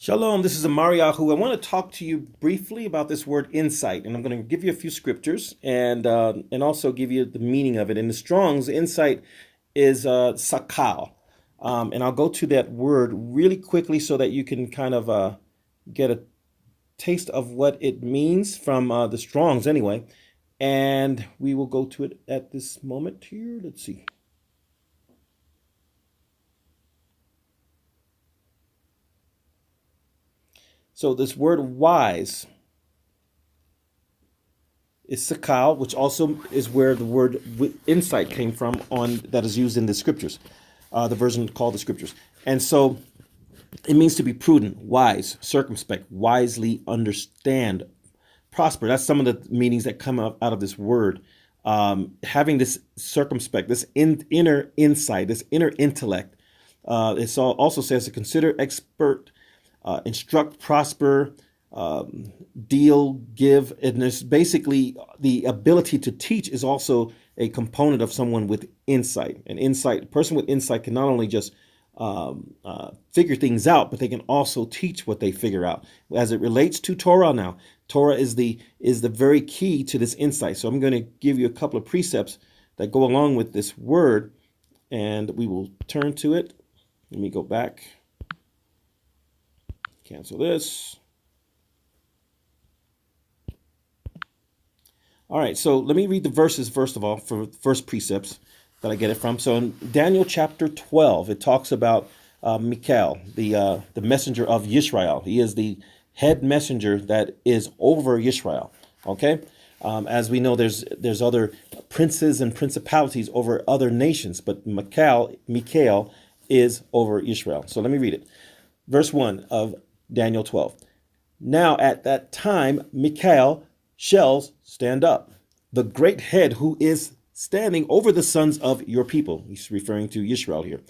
Shalom, this is Amariyahu. I want to talk to you briefly about this word insight, and I'm going to give you a few scriptures and also give you the meaning of it. In the Strong's, insight is sakal, and I'll go to that word really quickly so that you can kind of get a taste of what it means from the Strong's anyway, and we will go to it at this moment here. Let's see. So this word wise is sakal, which also is where the word insight came from that is used in the scriptures, the version called the scriptures. And so it means to be prudent, wise, circumspect, wisely understand, prosper. That's some of the meanings that come out of this word. Having this circumspect, this inner insight, this inner intellect. It also says to consider, expert, instruct, prosper, deal, give. And there's basically the ability to teach is also a component of someone with insight. A person with insight can not only just figure things out, but they can also teach what they figure out. As it relates to Torah now, Torah is the very key to this insight. So I'm going to give you a couple of precepts that go along with this word, and we will turn to it. Let me go back. Cancel this. All right, so let me read the verses first of all for first precepts that I get it from. So in Daniel chapter 12, it talks about Michael, the messenger of Yisra'ٰėl. He is the head messenger that is over Yisra'ٰėl. Okay, as we know, there's other princes and principalities over other nations, but Michael is over Yisra'ٰėl. So let me read it. Verse 1 of Daniel 12. Now at that time, Michael shall stand up, the great head who is standing over the sons of your people. He's referring to Yisra'ٰėl here.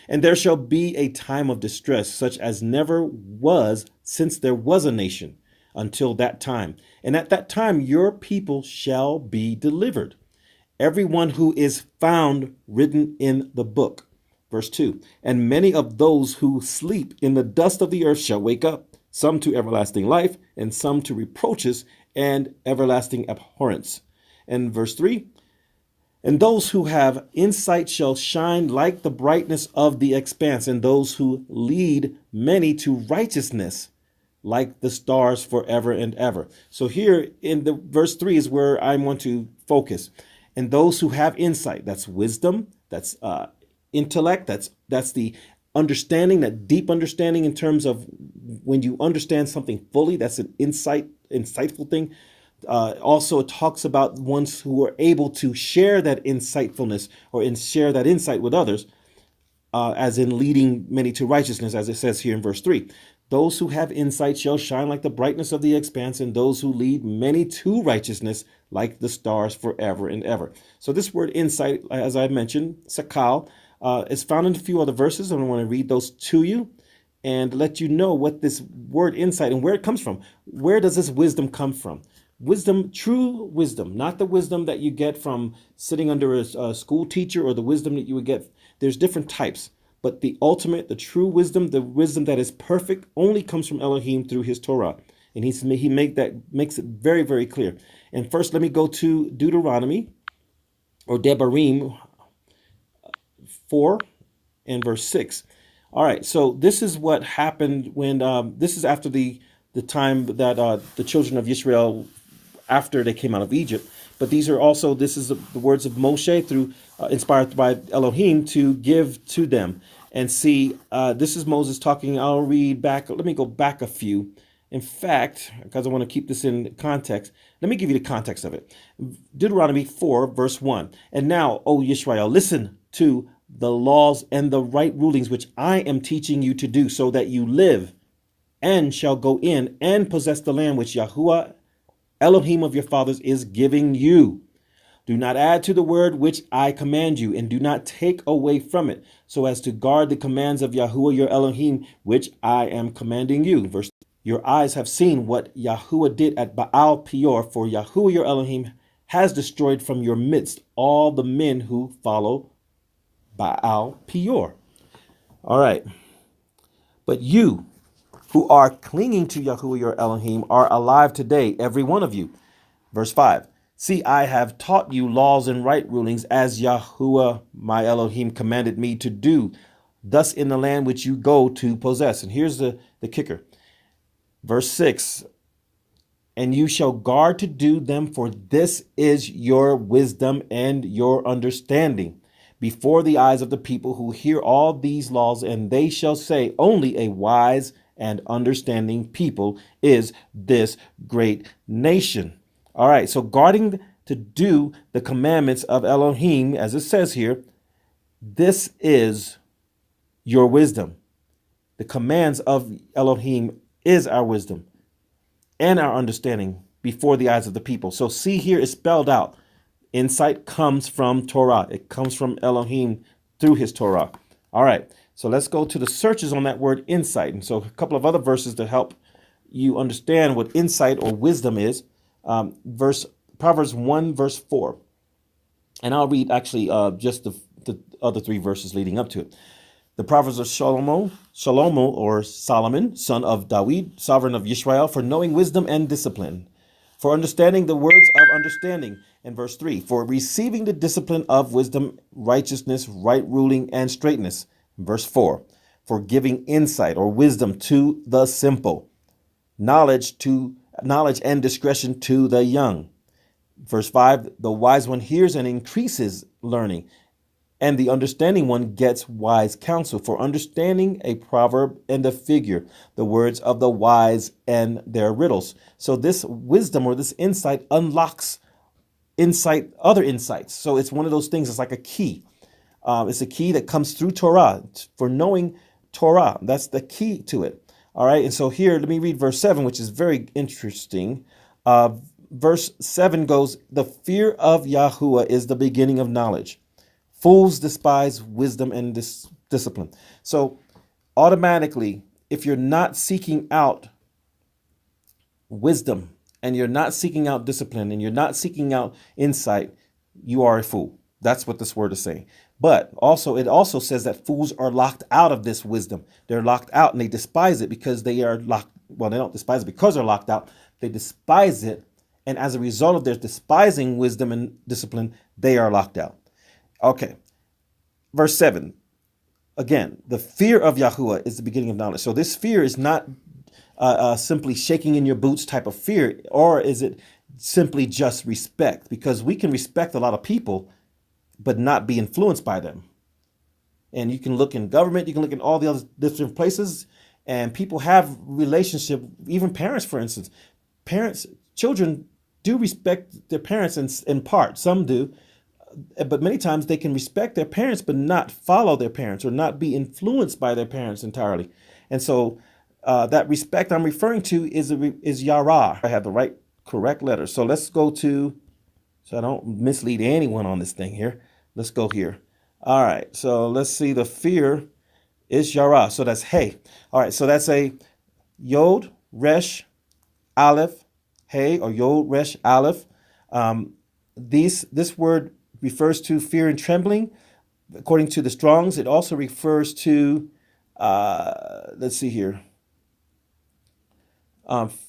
And there shall be a time of distress, such as never was since there was a nation until that time. And at that time, your people shall be delivered, everyone who is found written in the book. Verse 2, and many of those who sleep in the dust of the earth shall wake up, some to everlasting life, and some to reproaches and everlasting abhorrence. And verse 3, and those who have insight shall shine like the brightness of the expanse, and those who lead many to righteousness like the stars forever and ever. So here in the verse 3 is where I want to focus. And those who have insight, that's wisdom, that's intellect, that's the understanding, that deep understanding in terms of when you understand something fully, that's an insightful thing. Also, it talks about ones who are able to share that insightfulness or share that insight with others, as in leading many to righteousness, as it says here in verse 3. Those who have insight shall shine like the brightness of the expanse, and those who lead many to righteousness like the stars forever and ever. So this word insight, as I mentioned, sakal, is found in a few other verses. And I want to read those to you and let you know what this word insight and where it comes from. Where does this wisdom come from? Wisdom, true wisdom, not the wisdom that you get from sitting under a school teacher or the wisdom that you would get. There's different types, but the ultimate, the true wisdom, the wisdom that is perfect, only comes from Elohim through his Torah. And he makes it very, very clear. And first, let me go to Deuteronomy or Debarim 4 and verse 6. All right, so this is what happened when this is after the time that the children of Israel, after they came out of Egypt. But this is the words of Moshe through inspired by Elohim to give to them. And see, this is Moses talking. I'll read back. Let me go back a few. In fact, because I want to keep this in context, let me give you the context of it. Deuteronomy 4, verse 1. And now, O Yisra'eel, listen to the laws and the right rulings which I am teaching you to do, so that you live and shall go in and possess the land which Yahweh, Elohim of your fathers, is giving you. Do not add to the word which I command you, and do not take away from it, so as to guard the commands of Yahweh your Elohim, which I am commanding you. Verse, your eyes have seen what Yahweh did at Ba'al Pe'or, for Yahweh your Elohim has destroyed from your midst all the men who follow Ba'al Pe'or. All right. But you, who are clinging to Yahuwah your Elohim are alive today, every one of you. Verse 5. See, I have taught you laws and right rulings as Yahuwah my Elohim commanded me to do, thus in the land which you go to possess. And here's the kicker. Verse 6. And you shall guard to do them, for this is your wisdom and your understanding before the eyes of the people who hear all these laws, and they shall say, only a wise and understanding people is this great nation. All right, so guarding to do the commandments of Elohim, as it says here, this is your wisdom. The commands of Elohim is our wisdom and our understanding before the eyes of the people. So see here, it's spelled out. Insight comes from Torah. It comes from Elohim through his Torah. All right, so let's go to the searches on that word insight. And so a couple of other verses to help you understand what insight or wisdom is. Proverbs 1, verse 4. And I'll read actually just the other three verses leading up to it. The Proverbs of Shlomo or Solomon, son of David, sovereign of Yisra'Єl, for knowing wisdom and discipline, for understanding the words of understanding. And verse 3, for receiving the discipline of wisdom, righteousness, right ruling, and straightness. Verse 4, for giving insight or wisdom to the simple, knowledge and discretion to the young. Verse 5, the wise one hears and increases learning, and the understanding one gets wise counsel, for understanding a proverb and a figure, the words of the wise and their riddles. So this wisdom or this insight unlocks other insights. So it's one of those things, it's like a key. It's a key that comes through Torah, for knowing Torah. That's the key to it. All right, and so here, let me read verse 7, which is very interesting. Verse 7 goes, the fear of Yahuwah is the beginning of knowledge. Fools despise wisdom and discipline. So automatically, if you're not seeking out wisdom and you're not seeking out discipline and you're not seeking out insight, you are a fool. That's what this word is saying. But also, it also says that fools are locked out of this wisdom. They're locked out and they despise it because they are locked. Well, they don't despise it because they're locked out. They despise it. And as a result of their despising wisdom and discipline, they are locked out. Okay, verse 7. Again, the fear of Yahuwah is the beginning of knowledge. So this fear is not simply shaking in your boots type of fear, or is it simply just respect? Because we can respect a lot of people, but not be influenced by them. And you can look in government, you can look in all the other different places, and people have relationship, even parents, for instance. Children do respect their parents in part. Some do. But many times they can respect their parents, but not follow their parents or not be influenced by their parents entirely. And so that respect I'm referring to is yara. I have the correct letter. So let's go to, so I don't mislead anyone on this thing here. Let's go here. All right. So let's see. The fear is yara. So that's hey. All right. So that's a yod, resh, aleph, hey, or yod, resh, aleph. This word refers to fear and trembling. According to the Strongs, it also refers to, let's see here,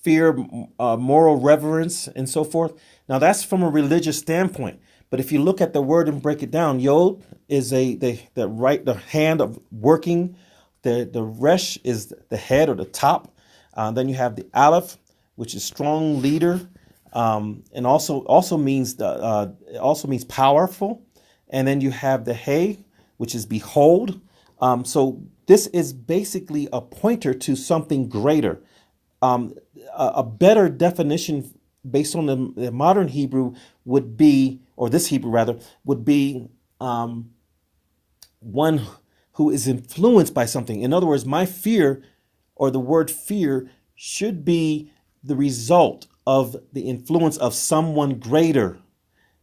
fear, moral reverence, and so forth. Now, that's from a religious standpoint. But if you look at the word and break it down, yod is the hand of working. The resh is the head or the top. Then you have the aleph, which is strong leader. And also means powerful, and then you have the hey, which is behold. So this is basically a pointer to something greater. A better definition based on the modern Hebrew would be, or this Hebrew rather, would be one who is influenced by something. In other words, my fear, or the word fear, should be the result of the influence of someone greater.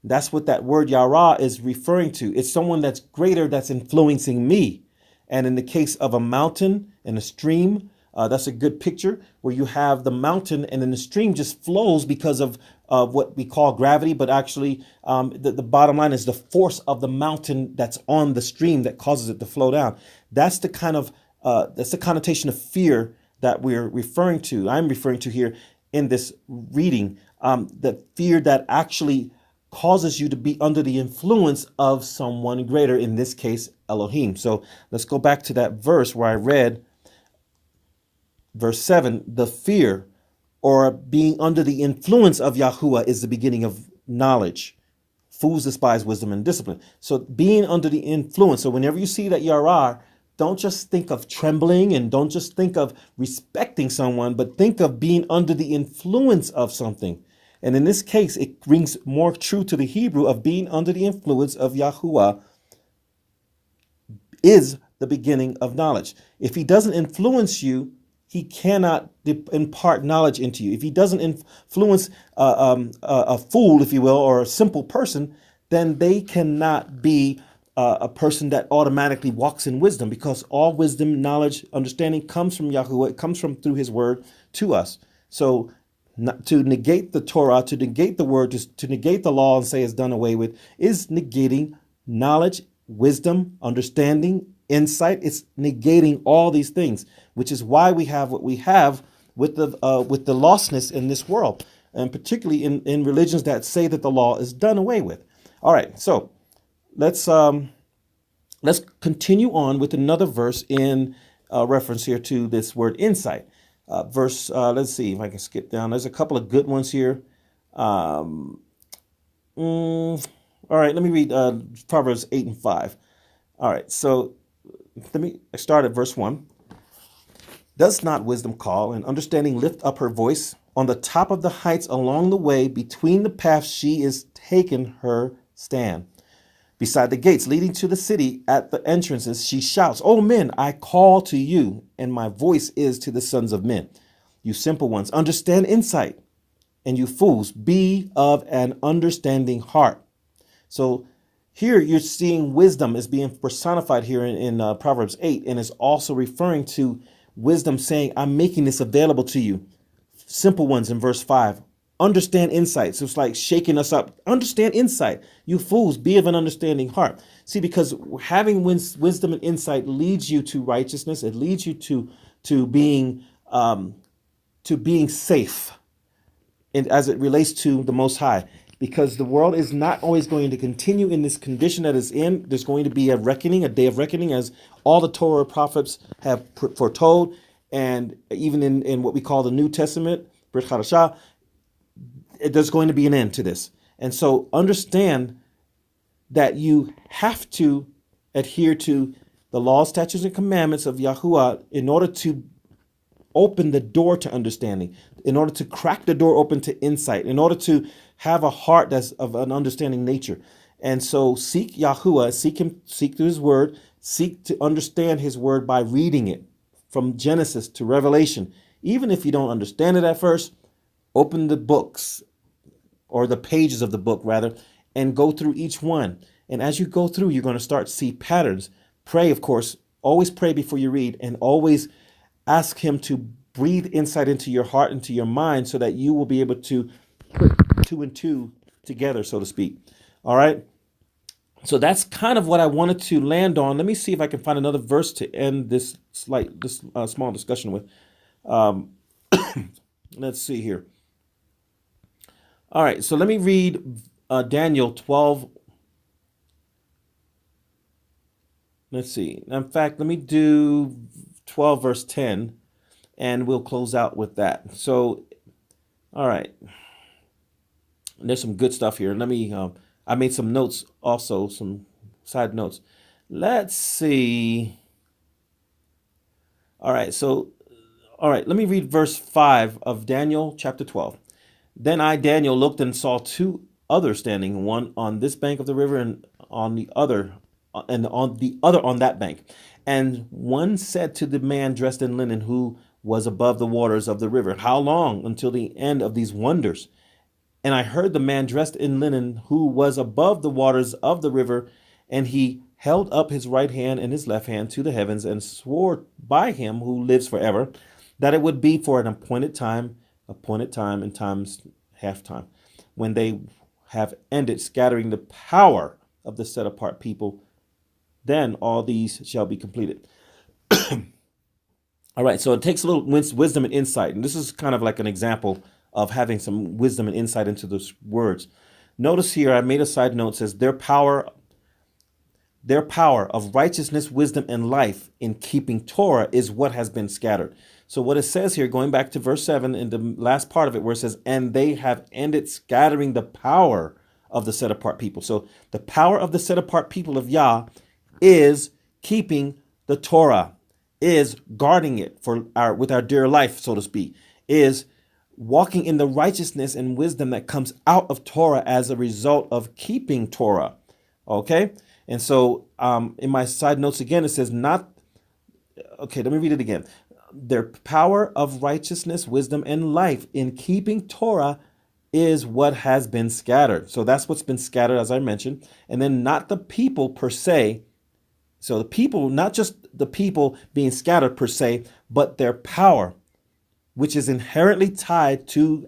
That's what that word yara is referring to. It's someone that's greater that's influencing me. And in the case of a mountain and a stream, that's a good picture where you have the mountain and then the stream just flows because of what we call gravity. But actually, the bottom line is the force of the mountain that's on the stream that causes it to flow down. That's the kind of that's the connotation of fear that we're referring to, I'm referring to here in this reading, the fear that actually causes you to be under the influence of someone greater, in this case, Elohim. So let's go back to that verse where I read verse 7. The fear or being under the influence of Yahuwah is the beginning of knowledge. Fools despise wisdom and discipline. So being under the influence. So whenever you see that Yarah, don't just think of trembling and don't just think of respecting someone, but think of being under the influence of something. And in this case, it rings more true to the Hebrew of being under the influence of Yahuwah is the beginning of knowledge. If he doesn't influence you, he cannot impart knowledge into you. If he doesn't influence a fool, if you will, or a simple person, then they cannot be a person that automatically walks in wisdom, because all wisdom, knowledge, understanding comes from Yahuwah. It comes from through his word to us. So to negate the Torah, to negate the word, to negate the law and say it's done away with, is negating knowledge, wisdom, understanding, insight. It's negating all these things, which is why we have what we have with the lostness in this world, and particularly in religions that say that the law is done away with. All right, so let's continue on with another verse in reference here to this word insight. Let's see if I can skip down. There's a couple of good ones here. All right, let me read Proverbs 8 and 5. All right, so I start at verse 1. Does not wisdom call and understanding lift up her voice? On the top of the heights along the way, between the paths she is taken her stand. Beside the gates leading to the city, at the entrances, she shouts, O men, I call to you, and my voice is to the sons of men. You simple ones, understand insight, and you fools, be of an understanding heart. So here you're seeing wisdom is being personified here in Proverbs 8, and is also referring to wisdom saying, I'm making this available to you. Simple ones in verse 5. Understand insight. So it's like shaking us up. Understand insight. You fools, be of an understanding heart. See, because having wisdom and insight leads you to righteousness. It leads you to being safe, and as it relates to the Most High. Because the world is not always going to continue in this condition that it's in. There's going to be a reckoning, a day of reckoning, as all the Torah prophets have foretold. And even in what we call the New Testament, Brit Hadashah, there's going to be an end to this. And so understand that you have to adhere to the laws, statutes, and commandments of Yahuwah in order to open the door to understanding, in order to crack the door open to insight, in order to have a heart that's of an understanding nature. And so seek Yahuwah, seek him, seek through his word, seek to understand his word by reading it from Genesis to Revelation. Even if you don't understand it at first, open the books, or the pages of the book rather, and go through each one. And as you go through, you're going to start to see patterns. Pray, of course, always pray before you read, and always ask him to breathe insight into your heart, into your mind, so that you will be able to put two and two together, so to speak. All right. So that's kind of what I wanted to land on. Let me see if I can find another verse to end this small discussion with. Let's see here. All right. So let me read Daniel 12. Let's see. In fact, let me do 12 verse 10, and we'll close out with that. So, all right. There's some good stuff here. Let me, I made some notes also, some side notes. Let's see. All right. So, all right, let me read verse 5 of Daniel chapter 12. Then I, Daniel, looked and saw two others standing, one on this bank of the river and on the other on that bank. And one said to the man dressed in linen who was above the waters of the river, how long until the end of these wonders? And I heard the man dressed in linen who was above the waters of the river, and he held up his right hand and his left hand to the heavens and swore by him who lives forever that it would be for an appointed time, and times half time, when they have ended scattering the power of the set apart people, then all these shall be completed. All right, so it takes a little wisdom and insight, and this is kind of like an example of having some wisdom and insight into those words. Notice here, I made a side note, says their power of righteousness, wisdom, and life in keeping Torah is what has been scattered. So what it says here, going back to verse 7 in the last part of it, where it says, and they have ended scattering the power of the set apart people. So the power of the set apart people of Yah is keeping the Torah, is guarding it with our dear life, so to speak, is walking in the righteousness and wisdom that comes out of Torah as a result of keeping Torah. Okay. And so in my side notes again, it says let me read it again. Their power of righteousness, wisdom, and life in keeping Torah is what has been scattered. So that's what's been scattered, as I mentioned. And then not the people per se. So the people, not just the people being scattered per se, but their power, which is inherently tied to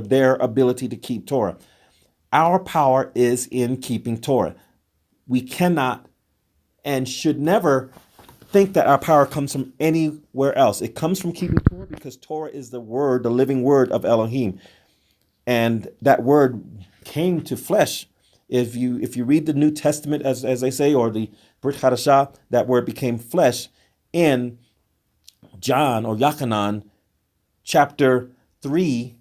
their ability to keep Torah. Our power is in keeping Torah. We cannot and should never think that our power comes from anywhere else. It comes from keeping Torah because Torah is the word, the living word of Elohim. And that word came to flesh. If you read the New Testament, as they say, or the Brit Hadashah, that word became flesh in John or Yachanan chapter 1,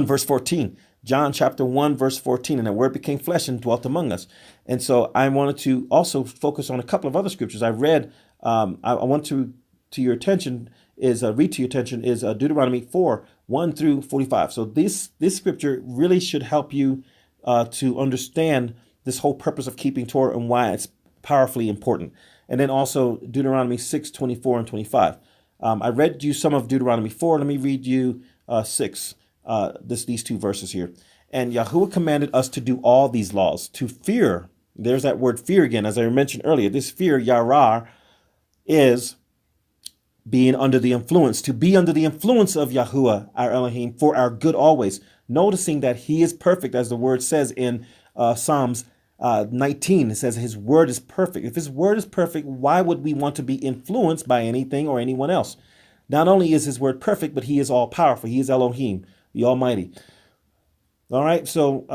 verse 14. John chapter 1, verse 14, and the word became flesh and dwelt among us. And so I wanted to also focus on a couple of other scriptures. I read, I want to read to your attention is Deuteronomy 4, 1 through 45. So this scripture really should help you to understand this whole purpose of keeping Torah and why it's powerfully important. And then also Deuteronomy 6, 24 and 25. I read you some of Deuteronomy 4. Let me read you 6. These two verses here. And Yahuwah commanded us to do all these laws, to fear. There's that word fear again, as I mentioned earlier. This fear, yarar, is being under the influence, to be under the influence of Yahuwah, our Elohim, for our good always. Noticing that he is perfect, as the word says in Psalms 19. It says his word is perfect. If his word is perfect, why would we want to be influenced by anything or anyone else? Not only is his word perfect, but he is all powerful. He is Elohim, the Almighty. All right, so,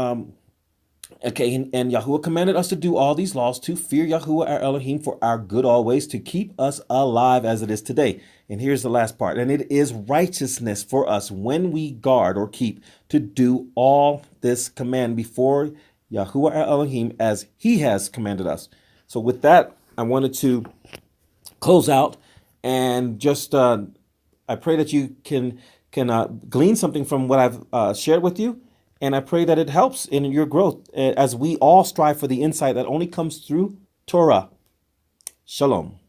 and Yahuwah commanded us to do all these laws, to fear Yahuwah our Elohim for our good always, to keep us alive as it is today. And here's the last part. And it is righteousness for us when we guard or keep to do all this command before Yahuwah our Elohim as he has commanded us. So with that, I wanted to close out and just, I pray that you can glean something from what I've shared with you. And I pray that it helps in your growth as we all strive for the insight that only comes through Torah. Shalom.